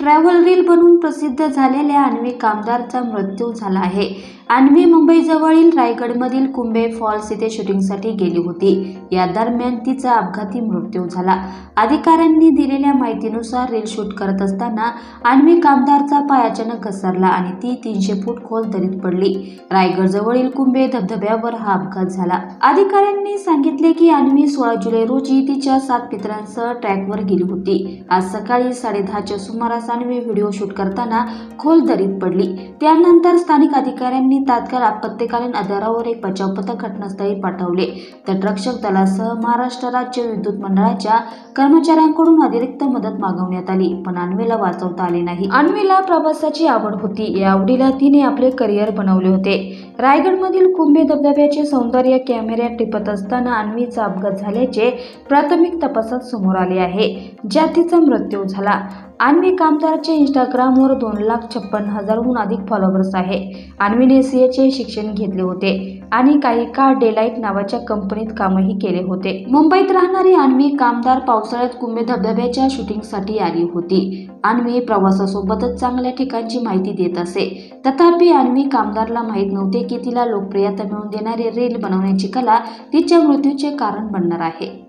Travel reel बनवून प्रसिद्ध झालेल्या अन्वी कामदारचा मृत्यू झाला आहे। अन्वी मुंबईजवळील रायगडमधील कुंभे फॉल्स येथे शूटिंगसाठी गेली होती। या दरम्यान तिचा अपघाती मृत्यू झाला। अधिकाऱ्यांनी दिलेल्या माहितीनुसार रील शूट करत असताना अन्वी कामदारचा पाय अचानक घसरला आणि ती 300 फूट खोल दरीत पडली। रायगडजवळील कुंभे धबधब्यावर हा अपघात झाला। अधिकाऱ्यांनी सांगितले की अन्वी 16 जुलै रोजी तिच्या 7 मित्रांसह ट्रॅकवर गेली होती। आज सकाळी 10:30च्या सुमारास अन्वी व्हिडिओ शूट करताना खोल दरीत पडली। त्यानंतर स्थानिक अधिकाऱ्यांनी तात्काळ आपत्कालीन आधारावर एक बचाव पथक घटनास्थळी पाठवले। तटरक्षक दलासह महाराष्ट्र राज्य विद्युत मंडळाच्या कर्मचाऱ्यांकडून अतिरिक्त मदत मागवण्यात आली, पण अन्वीला वाचवता आले नाही। अन्वीला प्रवासाची आवड होती। या आवडीला तिने आपले करिअर बनवले होते। रायगडमधील कुंभे धबधब्याचे सौंदर्य कॅमेऱ्यात टिपत असताना अन्वीचा अपघात झाल्याचे प्राथमिक तपासात समोर आले आहे, ज्यात तिचा मृत्यू झाला। अन्वी कामदारचे इंस्टाग्रामवर 2,56,000हून अधिक फॉलोअर्स आहे। अन्वीने सीएचे शिक्षण घेतले होते आणि काही काळ डेलाइट नावाच्या कंपनीत कामही केले होते। मुंबईत राहणारी अन्वी कामदार पावसाळ्यात कुंभे धबधब्याच्या शूटिंगसाठी आली होती। अन्वी प्रवासासोबतच चांगल्या ठिकाणची माहिती देत असे। तथापि अन्वी कामदारला माहीत नव्हते की तिला लोकप्रियता मिळवून देणारी रील बनवण्याची कला तिच्या मृत्यूचे कारण बनणार आहे।